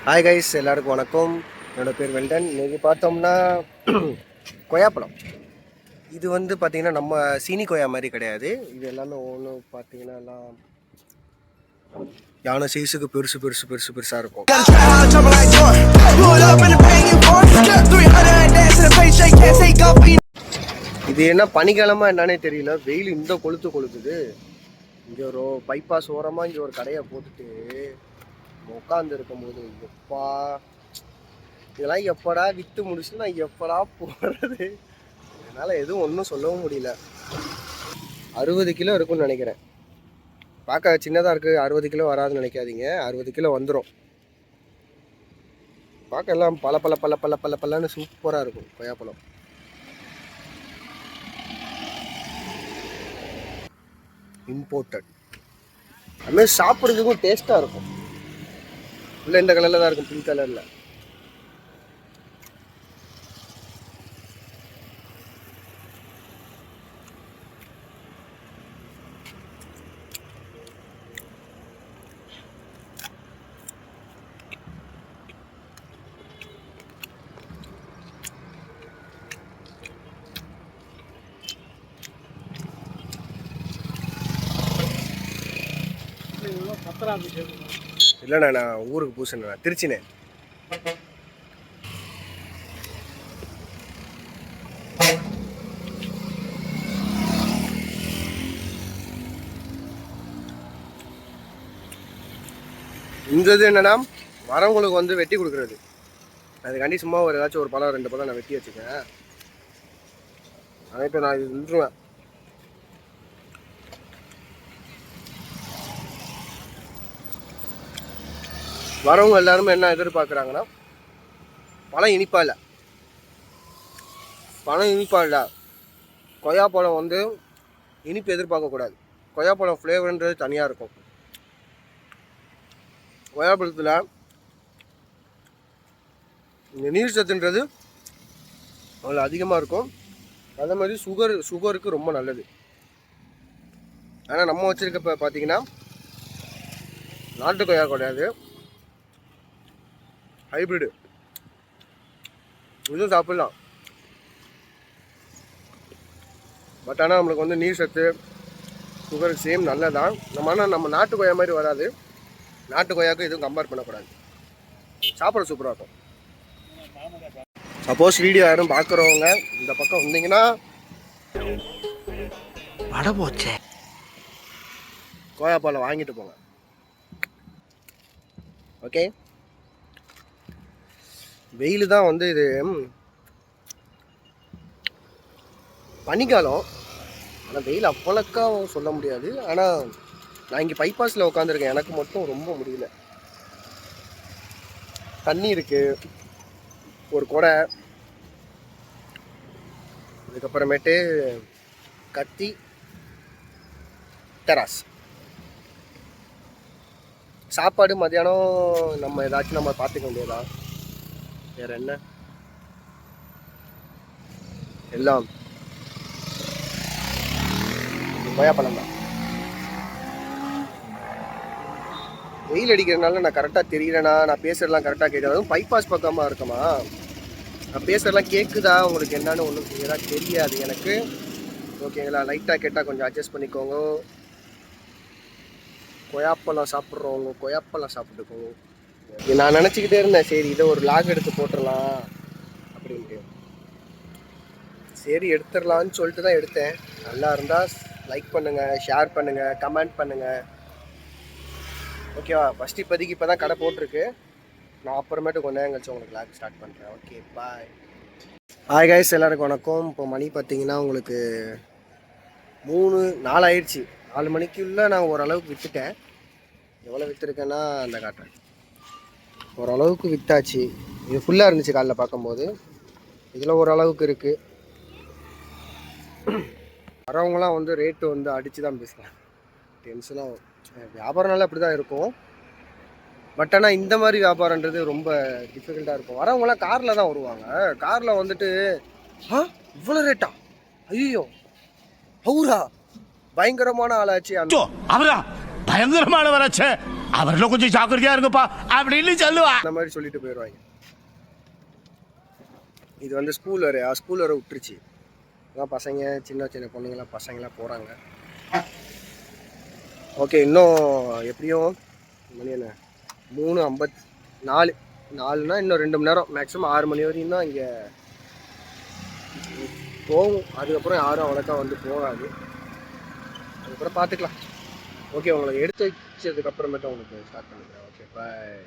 Hi guys, எல்லாருக்கும் வணக்கம். என்னோடய பேர் வெல்டன். இன்றைக்கி பார்த்தோம்னா கொய்யாப்பழம். இது வந்து பார்த்திங்கன்னா நம்ம சீனி கொய்யா மாதிரி கிடையாது. இது எல்லாமே ஒன்று பார்த்திங்கன்னா எல்லாம் யானை சைஸுக்கு பெருசு பெருசு பெருசு பெருசாக இருக்கும். இது என்ன பனிக்காலமாக என்னன்னே தெரியல. வெயில் இந்த கொளுத்துது. இங்கே ஒரு பைபாஸ் ஓரமாக இங்கே ஒரு கடையை போட்டுட்டு உட்காந்து இருக்கும்போது எப்பா இதெல்லாம் எப்படா விற்று முடிச்சு நான் எப்படா போடுறது, என்னால் எதுவும் ஒன்றும் சொல்லவும் முடியல. 60 கிலோ இருக்குன்னு நினைக்கிறேன். பார்க்க சின்னதாக இருக்குது, 60 கிலோ வராதுன்னு நினைக்காதீங்க. 60 கிலோ வந்துடும். பார்க்க எல்லாம் பல பல பல பல பல பலன்னு சூப்பராக இருக்கும் கொய்யாப்பழம். இம்போர்ட்டட். அதுமாதிரி சாப்பிட்றதுக்கும் டேஸ்ட்டாக இருக்கும். உள்ள இந்த கலரில் தான் இருக்கும், பிங்க் கலரில். இல்லைண்ணா, நான் ஊருக்கு பூசுண்ணா, திருச்சினே. இந்த இது என்னன்னா வரவங்களுக்கு வந்து வெட்டி கொடுக்குறது. அதுக்காண்டி சும்மா ஒரு ஏதாச்சும் ஒரு பழம் 2 பழம் நான் வெட்டி வச்சுக்கேன். அதை இப்போ நான் இது நின்றுவேன். வரவங்க எல்லாருமே என்ன எதிர்பார்க்குறாங்கன்னா பழம் இனிப்பா இல்லை, கொய்யாப்பழம் வந்து இனிப்பு எதிர்பார்க்கக்கூடாது. கொய்யாப்பழம் ஃப்ளேவர்ன்றது தனியாக இருக்கும். கொய்யாப்பழத்தில் இந்த நீர் சத்துன்றது அதில் அதிகமாக இருக்கும். அதே மாதிரி சுகருக்கு ரொம்ப நல்லது. ஆனால் நம்ம வச்சுருக்க பார்த்தீங்கன்னா நாட்டு கொய்யா கிடையாது, ஹைப்ரிடு. இதுவும் சாப்பிட்லாம், பட் ஆனால் நம்மளுக்கு வந்து நீர் சத்து சுகருக்கு சேம் நல்லதான். நம்ம நாட்டு கொய்யா மாதிரி வராது. நாட்டு கொய்யாவுக்கு எதுவும் கம்பேர் பண்ணக்கூடாது. சாப்பிட சூப்பராக இருக்கும். சப்போஸ் வீடியோ யாரும் பார்க்குறவங்க இந்த பக்கம் வந்தீங்கன்னா வடை போச்சே கொய்யாப்பழம் வாங்கிட்டு போங்க. ஓகே, வெயில் தான் வந்து இது பனிக்காலம். ஆனால் வெயில் அவ்வளோக்கா சொல்ல முடியாது. ஆனால் நான் இங்கே பைபாஸில் உட்காந்துருக்கேன், எனக்கு மட்டும் ரொம்ப முடியல. தண்ணி இருக்குது, ஒரு கொடை, அதுக்கப்புறமேட்டு கத்தி, டெராஸ். சாப்பாடு மத்தியானம் நம்ம ஏதாச்சும் நம்ம பார்த்துக்க வேண்டியதா, வேறு என்ன, எல்லாம் கொய்யாப்பழம் தான். வெயில் அடிக்கிறதுனால நான் கரெக்டாக தெரியலண்ணா, நான் பேசுறதெல்லாம் கரெக்டாக கேட்குது. அதுவும் பைபாஸ் பக்கமாக இருக்குமா, நான் பேசுறதெல்லாம் கேட்குதா உங்களுக்கு என்னன்னு ஒன்றும் கிளியராக தெரியாது எனக்கு. ஓகேங்களா, லைட்டாக கேட்டால் கொஞ்சம் அட்ஜஸ்ட் பண்ணிக்கோங்க. கொய்யாப்பழம் சாப்பிட்றவங்க கொய்யாப்பழம் சாப்பிட்டுக்கோங்க. நான் நினச்சிக்கிட்டே இருந்தேன், சரி இதை ஒரு லாக் எடுத்து போட்டுடலாம் அப்படின்ட்டு. சரி எடுத்துடலான்னு சொல்லிட்டு தான் எடுத்தேன். நல்லா இருந்தால் லைக் பண்ணுங்கள், ஷேர் பண்ணுங்கள், கமெண்ட் பண்ணுங்கள். ஓகேவா, ஃபஸ்ட்டு இப்போதைக்கு இப்போ தான் கடை போட்டிருக்கு. நான் அப்புறமேட்டு கொஞ்ச நேரம் கழிச்சு உங்களுக்கு லாக் ஸ்டார்ட் பண்ணுறேன். ஓகே, பாய். ஹாய் கைஸ், எல்லாருக்கும் வணக்கம். இப்போ மணி பார்த்தீங்கன்னா உங்களுக்கு 3-4 ஆயிடுச்சு. 4 மணிக்குள்ளே நான் ஓரளவுக்கு விற்றுட்டேன். எவ்வளோ விற்றுருக்கேன்னா அந்த காட்டுறேன். ஓரளவுக்கு விற்றாச்சு. இது ஃபுல்லாக இருந்துச்சு காலைல பார்க்கும்போது. இதில் ஓரளவுக்கு இருக்குது. வரவங்களாம் வந்து ரேட்டு வந்து அடித்து தான் பேசுகிறேன். டென்ஷனாக வியாபாரம்னால அப்படி தான் இருக்கும். பட் ஆனால் இந்த மாதிரி வியாபாரன்றது ரொம்ப டிஃபிகல்ட்டாக இருக்கும். வரவங்களாம் காரில் தான் வருவாங்க. காரில் வந்துட்டு இவ்வளோ ரேட்டா, ஐயோ அவரா பயங்கரமான ஆளாச்சு, அவரா பயங்கரமான வராச்சே அவர்களும் கொஞ்சம் ஜாக்கிரதையா இருங்கப்பா அப்படின்னு சொல்லுவா. அந்த மாதிரி சொல்லிட்டு போயிடுவாங்க. இது வந்து ஸ்கூல் வர விட்டுருச்சு. அதான் பசங்க சின்ன சின்ன பொண்ணுங்களாம் பசங்களாம் போகிறாங்க. ஓகே, இன்னும் எப்படியும் மணி என்ன 3:54 4னா இன்னும் 2 மணி நேரம், மேக்ஸிமம் 6 மணி வரையும் தான் இங்கே போகும். அதுக்கப்புறம் யாரும் அவ்வளோக்கா வந்து போகாது. அதுக்கப்புறம் பார்த்துக்கலாம். ஓகே, உங்களுக்கு எடுத்து வச்சதுக்கப்புறமேட்டு உங்களுக்கு ஸ்டார்ட் பண்ணிக்கிறேன். ஓகே, பாய்.